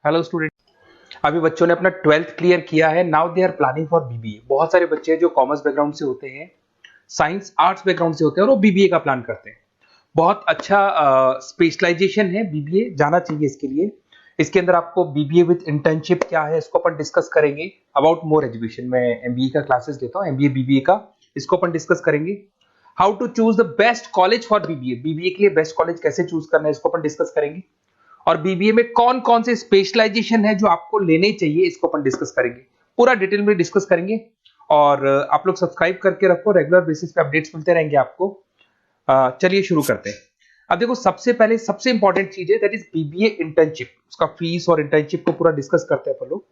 Hello student. अभी बच्चों ने अपना 12th क्लियर किया है। Now they are planning for BBA. बहुत सारे बच्चे हैं जो कॉमर्स बैकग्राउंड से होते हैं, साइंस आर्ट्स बैकग्राउंड से होते हैं और वो बीबीए का प्लान करते हैं। बहुत अच्छा स्पेशलाइजेशन है बीबीए, जाना चाहिए इसके लिए। इसके अंदर आपको बीबीए विद इंटर्नशिप क्या है इसको अपन डिस्कस करेंगे। अबाउट मोर एजुकेशन, मैं एमबीए का क्लासेस लेता हूँ, एमबीए बीबीए का, इसको अपन डिस्कस करेंगे। How to choose the best college for BBA, BBA के लिए बेस्ट कॉलेज कैसे चूज करना है इसको अपन डिस्कस करेंगे। और बीबीए में कौन कौन से स्पेशलाइजेशन है जो आपको लेने चाहिए इसको अपन डिस्कस करेंगे, पूरा डिटेल में डिस्कस करेंगे। और आप लोग सब्सक्राइब करके रखो, रेगुलर बेसिस पे अपडेट्स मिलते रहेंगे आपको। चलिए शुरू करते हैं। अब देखो, सबसे पहले सबसे इंपॉर्टेंट चीज है दैट इज बीबीए इंटर्नशिप। उसका फीस और इंटर्नशिप को पूरा डिस्कस करते हैं अपन लोग।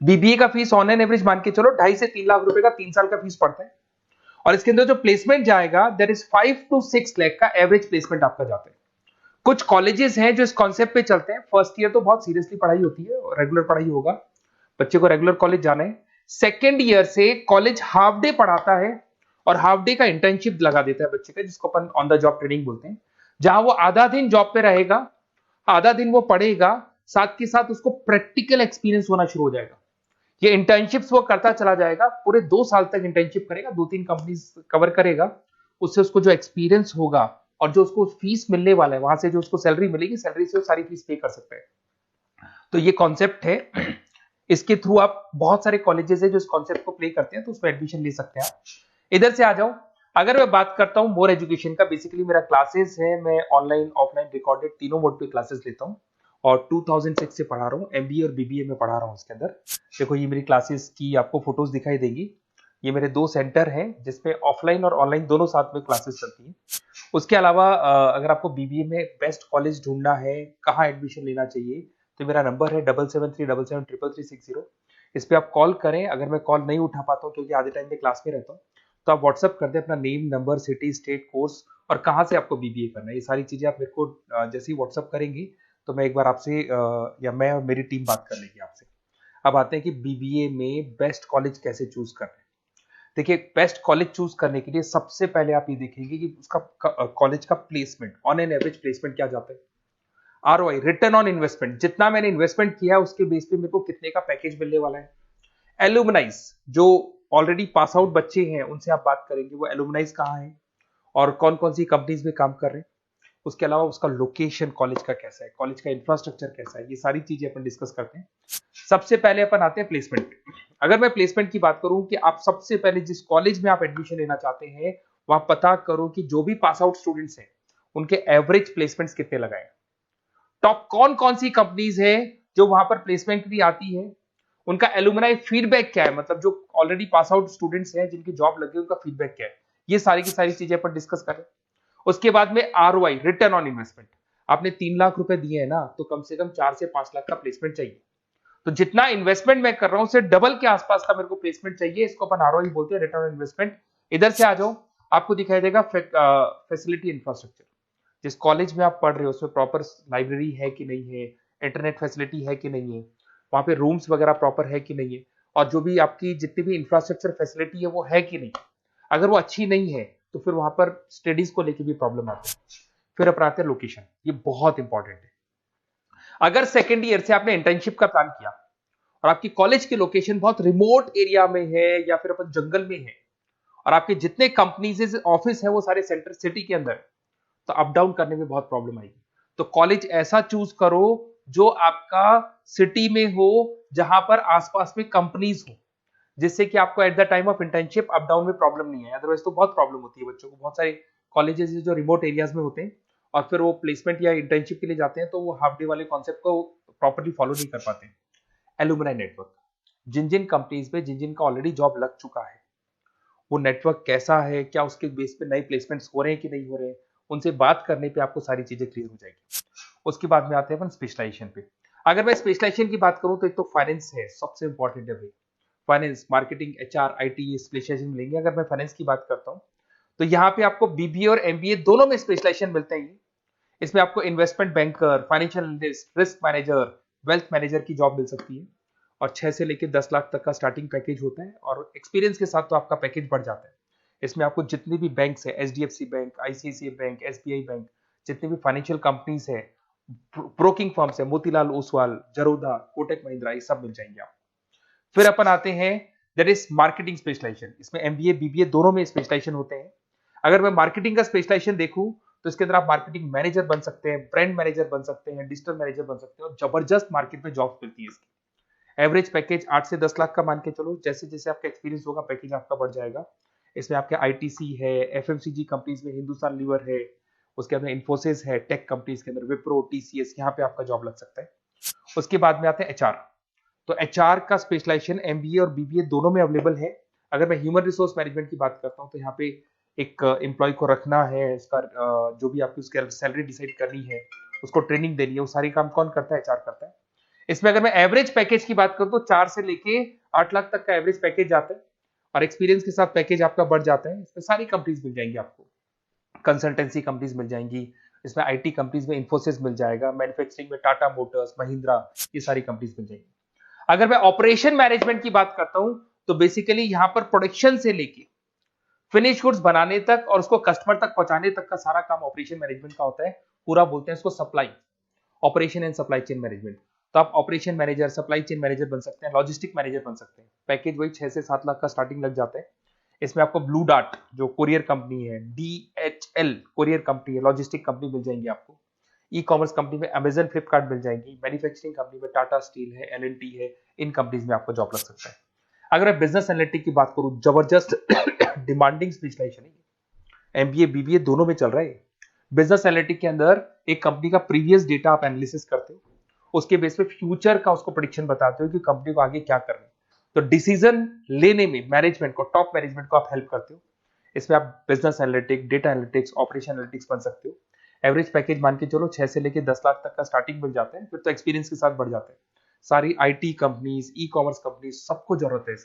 बीबीए का फीस ऑन एन एवरेज मान के चलो 2.5 से 3 लाख रुपए का 3 साल का फीस पड़ता है। और इसके अंदर जो प्लेसमेंट जाएगा दैट इज 5 to 6 लाख का एवरेज प्लेसमेंट आपका जाता है। कुछ कॉलेजेस हैं जो इस कॉन्सेप्ट पे चलते हैं। फर्स्ट ईयर तो बहुत सीरियसली पढ़ाई होती है, रेगुलर पढ़ाई होगा, बच्चे को रेगुलर कॉलेज जाना है। सेकेंड ईयर से कॉलेज हाफ डे पढ़ाता है और हाफ डे का इंटर्नशिप लगा देता है बच्चे का, जिसको अपन ऑन द जॉब ट्रेनिंग बोलते हैं, जहां वो आधा दिन जॉब पे रहेगा, आधा दिन वो पढ़ेगा, साथ के साथ उसको प्रैक्टिकल एक्सपीरियंस होना शुरू हो जाएगा। ये इंटर्नशिप्स वो करता चला जाएगा, पूरे 2 साल तक इंटर्नशिप करेगा, 2-3 कंपनीज कवर करेगा। उससे उसको जो एक्सपीरियंस होगा और जो उसको फीस मिलने वाला है, वहां से जो उसको सैलरी मिलेगी, सैलरी से वो सारी फीस पे कर सकता है। तो ये कॉन्सेप्ट है। इसके थ्रू आप, बहुत सारे कॉलेजेस है जो इस कॉन्सेप्ट को प्ले करते हैं, तो उसमें एडमिशन ले सकते हैं आप। इधर से आ जाओ। अगर मैं बात करता हूं मोर एजुकेशन का, बेसिकली मेरा क्लासेस है, मैं ऑनलाइन ऑफलाइन रिकॉर्डेड तीनों मोड पे क्लासेस लेता हूं और 2006 से पढ़ा रहा हूं। एमबीए और बीबीए में पढ़ा रहा हूं। इसके अंदर देखो, ये मेरी क्लासेस की आपको फोटोज दिखाई देंगी। ये मेरे 2 सेंटर हैं जिसमें ऑफलाइन और ऑनलाइन दोनों साथ में क्लासेस चलती हैं। उसके अलावा अगर आपको बीबीए में बेस्ट कॉलेज ढूंढना है, कहाँ एडमिशन लेना चाहिए, तो मेरा नंबर है 7737733360। इस पे आप कॉल करें। अगर मैं कॉल नहीं उठा पाता हूँ क्योंकि आधे टाइम में क्लास में रहता हूँ, तो आप व्हाट्सअप कर दें अपना name, number, city, state, course और कहाँ से आपको बीबीए करना है। ये सारी चीजें आप मेरे को जैसे ही व्हाट्सअप करेंगी तो मैं एक बार आपसे या मैं और मेरी टीम बात कर लेगी आपसे। अब आते हैं कि बीबीए में बेस्ट कॉलेज कैसे चूज करना है। देखिए, बेस्ट कॉलेज चूज करने के लिए सबसे पहले आप ये देखेंगे कि उसका कॉलेज का placement, on an average placement क्या जाता है। आरओआई, रिटर्न ऑन इन्वेस्टमेंट, जितना मैंने इन्वेस्टमेंट किया है उसके बेस पे मेरे को कितने का पैकेज मिलने वाला है। एलुमनाइज, जो ऑलरेडी पास आउट बच्चे हैं उनसे आप बात करेंगे, वो एलुमनाइज कहाँ है और कौन कौन सी कंपनीज में काम कर रहे हैं। उसके अलावा उसका लोकेशन कॉलेज का कैसा है, कॉलेज का इंफ्रास्ट्रक्चर कैसा है, ये सारी चीजें अपन डिस्कस करते हैं। सबसे पहले अपन आते हैं प्लेसमेंट पे। अगर मैं प्लेसमेंट की बात करूं कि आप सबसे पहले जिस कॉलेज में आप एडमिशन लेना चाहते हैं, वहां पता करो कि जो भी पास आउट स्टूडेंट्स हैं उनके एवरेज प्लेसमेंट्स कितने लगाए। टॉप कौन कौन सी कंपनीज है जो वहां पर प्लेसमेंट भी आती है, उनका एलुमनाई फीडबैक क्या है, मतलब जो ऑलरेडी पास आउट स्टूडेंट्स हैं जिनकी जॉब लगी उनका फीडबैक क्या है। ये सारी की सारी चीजें अपन डिस्कस करें। उसके बाद में आरओआई, रिटर्न ऑन इन्वेस्टमेंट। आपने 3 लाख रुपए दिए हैं ना, तो कम से कम 4 से 5 लाख का प्लेसमेंट चाहिए। तो जितना इन्वेस्टमेंट मैं कर रहा हूं उससे डबल के आसपास का मेरे को प्लेसमेंट चाहिए। इसको अपन आरओआई बोलते हैं, रिटर्न ऑन इन्वेस्टमेंट। इधर से आ जाओ, आपको दिखाई देगा फैसिलिटी इंफ्रास्ट्रक्चर। जिस कॉलेज में आप पढ़ रहे हो उसमें प्रॉपर लाइब्रेरी है कि नहीं है, इंटरनेट फैसिलिटी है कि नहीं है, वहां पे रूम्स वगैरह प्रॉपर है कि नहीं है, और जो भी आपकी जितनी भी इंफ्रास्ट्रक्चर फैसिलिटी है वो है कि नहीं। अगर वो अच्छी नहीं है तो फिर वहां पर स्टडीज को लेके भी प्रॉब्लम आती है। फिर अपनाते हैं लोकेशन, ये बहुत इंपॉर्टेंट है। अगर सेकेंड ईयर से आपने इंटर्नशिप का प्लान किया और आपकी कॉलेज की लोकेशन बहुत रिमोट एरिया में है या फिर अपन जंगल में है, और आपके जितने कंपनीज ऑफिस है वो सारे सेंटर सिटी के अंदर, तो अप डाउन करने में बहुत प्रॉब्लम आएगी। तो कॉलेज ऐसा चूज करो जो आपका सिटी में हो, जहां पर आसपास में कंपनीज हो, जिससे कि आपको at the time of internship up down में प्रॉब्लम नहीं है। अदरवाइज तो बहुत प्रॉब्लम होती है बच्चों को। बहुत सारे कॉलेजेस जो रिमोट एरियाज में होते हैं और फिर वो प्लेसमेंट या इंटर्नशिप के लिए जाते हैं, तो वो हाफ डे वाले कॉन्सेप्ट को प्रॉपर्ली फॉलो नहीं कर पाते। एलुमनाई नेटवर्क, जिन जिन कंपनीज में जिन जिन का ऑलरेडी जॉब लग चुका है, वो नेटवर्क कैसा है, क्या उसके बेस पे नए प्लेसमेंट्स हो रहे हैं कि नहीं हो रहे हैं, उनसे बात करने पे आपको सारी चीजें क्लियर हो जाएगी। उसके बाद में आते हैं अपन स्पेशलाइजेशन पे। अगर मैं स्पेशलाइजेशन की बात करूं तो एक तो फाइनेंस है, सबसे इंपॉर्टेंट है भाई। Finance, marketing, HR, IT specialization मिलेंगे। अगर मैं फाइनेंस की बात करता हूं तो यहाँ पे आपको बीबीए और एमबीए दोनों में स्पेशलाइजेशन मिलते हैं। इसमें आपको investment banker, financial analyst, risk manager, wealth manager की जॉब मिल सकती है। और 6 से लेकर 10 लाख तक का स्टार्टिंग पैकेज होता है, और एक्सपीरियंस के साथ तो आपका पैकेज बढ़ जाता है। इसमें आपको जितनी भी बैंक्स है, HDFC bank, ICICI bank, SBI bank, जितनी भी फाइनेंशियल कंपनीज है, ब्रोकिंग फर्म्स है, मोतीलाल ओसवाल, जरोधा, कोटक महिंद्रा, ये सब मिल जाएंगे आप। फिर अपन आते हैं दैट इज मार्केटिंग स्पेशलाइजेशन। इसमें एमबीए बीबीए दोनों में स्पेशलाइजेशन होते हैं। अगर मैं मार्केटिंग का स्पेशलाइजेशन देखूं तो इसके अंदर आप मार्केटिंग मैनेजर बन सकते हैं, ब्रांड मैनेजर बन सकते हैं, डिजिटल मैनेजर बन सकते हैं, और जबरदस्त मार्केट में जॉब मिलती है इसकी। एवरेज पैकेज 8 से 10 लाख का मान के चलो, जैसे जैसे आपका एक्सपीरियंस होगा पैकेज आपका बढ़ जाएगा। इसमें आपके आईटीसी है, एफएमसीजी कंपनीज में हिंदुस्तान लीवर है, उसके अंदर इन्फोसिस है, टेक कंपनीज के अंदर विप्रो, टीसीएस, यहाँ पे आपका जॉब लग सकता है। उसके बाद में आते हैं एचआर। तो एचआर का स्पेशलाइजेशन एमबीए और बीबीए दोनों में अवेलेबल है। अगर मैं ह्यूमन रिसोर्स मैनेजमेंट की बात करता हूँ तो यहाँ पे एक एम्प्लॉय को रखना है, इसका जो भी आपकी उसकी सैलरी डिसाइड करनी है, उसको ट्रेनिंग देनी है, वो सारी काम कौन करता है? एचआर करता है। इसमें अगर मैं एवरेज पैकेज की बात करूं तो 4 से लेके 8 लाख तक का एवरेज पैकेज जाता है, और एक्सपीरियंस के साथ पैकेज आपका बढ़ जाता है। इसमें सारी कंपनीज मिल जाएंगी आपको, कंसल्टेंसी कंपनीज मिल जाएंगी, इसमें आईटी कंपनीज में इन्फोसिस मिल जाएगा, मैन्युफैक्चरिंग में टाटा मोटर्स, महिंद्रा, ये सारी कंपनीज मिल जाएंगी। अगर मैं ऑपरेशन मैनेजमेंट की बात करता हूं तो बेसिकली यहां पर प्रोडक्शन से लेके फिनिश गुड्स बनाने तक और उसको कस्टमर तक पहुंचाने तक का सारा काम ऑपरेशन मैनेजमेंट का होता है। पूरा बोलते हैं इसको supply, operation and supply chain management. तो आप operation manager, supply chain manager बन सकते हैं, लॉजिस्टिक मैनेजर बन सकते हैं। पैकेज वही 6 से 7 लाख का स्टार्टिंग लग जाता है। इसमें आपको ब्लू डार्ट जो कुरियर कंपनी है, डीएचएल कुरियर कंपनी है, लॉजिस्टिक कंपनी मिल जाएंगी आपको। ई कॉमर्स कंपनी में अमेजन, फ्लिपकार्ट मिल जाएंगी। मैन्युफैक्चरिंग कंपनी में टाटा स्टील है, एलएनटी है, इन कंपनीज में आपको जॉब लग सकता है। अगर मैं बिजनेस एनालिटिक की बात करूं, जबरदस्त डिमांडिंग स्पेशलाइजेशन है, एमबीए बीबीए दोनों में चल रहा है। बिजनेस एनालिटिक के अंदर एक कंपनी का प्रीवियस डेटा आप एनालिसिस करते हो, उसके बेस पे फ्यूचर का उसको प्रेडिक्शन बताते हो कि कंपनी को आगे क्या करना है। तो डिसीजन लेने में मैनेजमेंट को, टॉप मैनेजमेंट को आप हेल्प करते हो। इसमें आप business analytics, data analytics, operation analytics बन सकते हो। एवरेज पैकेज मान के चलो 6 से लेके 10 लाख तक का स्टार्टिंग मिल जाता है, फिर तो एक्सपीरियंस के साथ बढ़ जाता है। सारी IT companies, e commerce companies, सबको जरूरत है।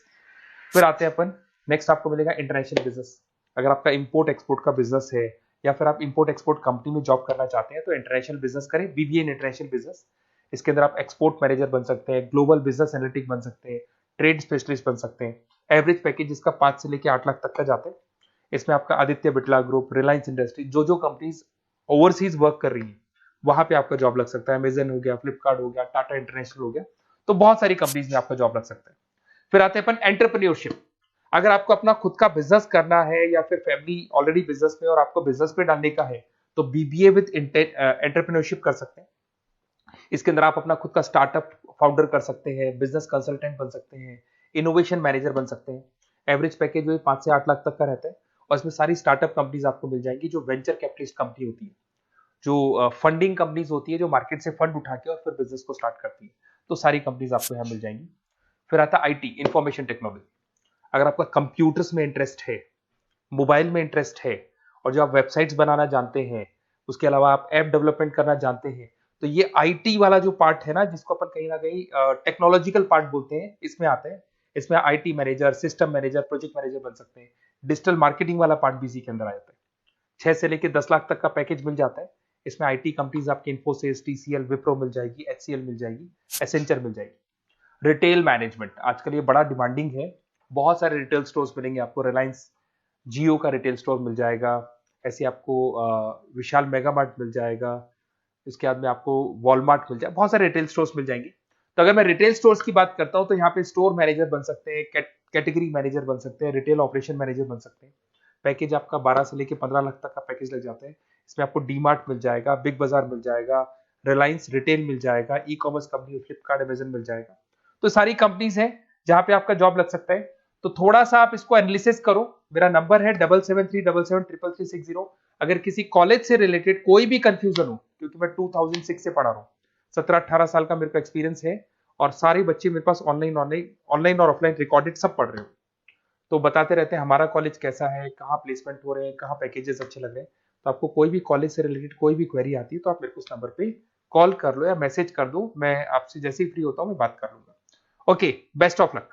फिर आते हैं अपन, नेक्स्ट आपको मिलेगा इंटरनेशनल बिजनेस। अगर आपका इंपोर्ट एक्सपोर्ट का बिजनेस है या फिर आप इंपोर्ट एक्सपोर्ट कंपनी में जॉब करना चाहते हैं तो इंटरनेशनल बिजनेस करें, बीबीए इन इंटरनेशनल बिजनेस। इसके अंदर आप एक्सपोर्ट मैनेजर बन सकते हैं, ग्लोबल बिजनेस एनालिटिक बन सकते हैं, ट्रेड स्पेशलिस्ट बन सकते हैं। एवरेज पैकेज इसका 5 से लेकर 8 लाख तक का जाता है। इसमें आपका आदित्य बिरला ग्रुप, रिलायंस इंडस्ट्री, जो कंपनीज ओवरसीज वर्क कर रही है वहां पे आपका जॉब लग सकता है। अमेजन हो गया, फ्लिपकार्ट हो गया, टाटा इंटरनेशनल हो गया, तो बहुत सारी कंपनीज में आपका जॉब लग सकता है। फिर आते हैं अपन एंटरप्रेन्योरशिप। अगर आपको अपना खुद का बिजनेस करना है या फिर फैमिली ऑलरेडी बिजनेस में और आपको बिजनेस पे डालने का है तो बीबीए विद एंटरप्रेन्योरशिप कर सकते हैं। इसके अंदर आप अपना खुद का स्टार्टअप फाउंडर कर सकते हैं, बिजनेस कंसल्टेंट बन सकते हैं, इनोवेशन मैनेजर बन सकते हैं। एवरेज पैकेज वही 5 से 8 लाख तक का रहता है, और इसमें सारी स्टार्टअप कंपनीज आपको मिल जाएंगी जो वेंचर कैपिटलिस्ट कंपनी होती है, जो फंडिंग कंपनीज होती है, जो मार्केट से फंड उठा के और फिर बिजनेस को स्टार्ट करती है। तो सारी कंपनीज आपको यहाँ मिल जाएंगी। फिर आता है आईटी, इंफॉर्मेशन टेक्नोलॉजी। अगर आपका कंप्यूटर्स में इंटरेस्ट है, मोबाइल में इंटरेस्ट है, और जो आप वेबसाइट्स बनाना जानते हैं, उसके अलावा आप ऐप डेवलपमेंट करना जानते हैं, तो ये आईटी वाला जो पार्ट है ना, जिसको अपन कहीं ना कहीं टेक्नोलॉजिकल पार्ट बोलते हैं, इसमें आता है। इसमें IT manager, system manager, project manager बन सकते हैं। डिजिटल मार्केटिंग वाला पार्ट भी इसी के अंदर आ जाता है। 6 से लेकर 10 लाख तक का पैकेज मिल जाता है। इसमें आईटी कंपनीज आपकी इन्फोसिस, टीसीएल, विप्रो मिल जाएगी, एचसीएल मिल जाएगी, एसेंचर मिल जाएगी। रिटेल मैनेजमेंट आजकल ये बड़ा डिमांडिंग है। बहुत सारे रिटेल स्टोर्स मिलेंगे आपको। रिलायंस जियो का रिटेल स्टोर मिल जाएगा, ऐसे आपको विशाल मेगा मार्ट मिल जाएगा, इसके बाद में आपको वॉलमार्ट मिल जाएगा, बहुत सारे रिटेल स्टोर्स मिल जाएंगे। तो अगर मैं रिटेल स्टोर्स की बात करता हूं तो यहाँ पे स्टोर मैनेजर बन सकते हैं, कैटेगरी मैनेजर बन सकते हैं, रिटेल ऑपरेशन मैनेजर बन सकते हैं। पैकेज आपका 12 से लेकर 15 लाख तक का पैकेज लग जाता है। इसमें आपको डीमार्ट मिल जाएगा, बिग बाजार मिल जाएगा, रिलायंस रिटेल मिल जाएगा, e commerce company Flipkart, Amazon मिल जाएगा। तो सारी कंपनीज है जहां पे आपका जॉब लग सकता है। तो थोड़ा सा आप इसको एनालिसिस करो। मेरा नंबर है 7737733360। अगर किसी कॉलेज से रिलेटेड कोई भी कंफ्यूजन हो, क्योंकि मैं 2006 से पढ़ा रहा हूँ, 17-18 साल का मेरे को एक्सपीरियंस है, और सारे बच्चे मेरे पास ऑनलाइन और ऑफलाइन रिकॉर्डेड सब पढ़ रहे हो, तो बताते रहते हैं हमारा कॉलेज कैसा है, कहाँ प्लेसमेंट हो रहे हैं, कहाँ पैकेजेस अच्छे लग रहे हैं। तो आपको कोई भी कॉलेज से रिलेटेड कोई भी क्वेरी आती है तो आप मेरे को उस नंबर पे कॉल कर लो या मैसेज कर दो, मैं आपसे जैसे ही फ्री होता हूँ मैं बात कर लूंगा। Okay, best of luck.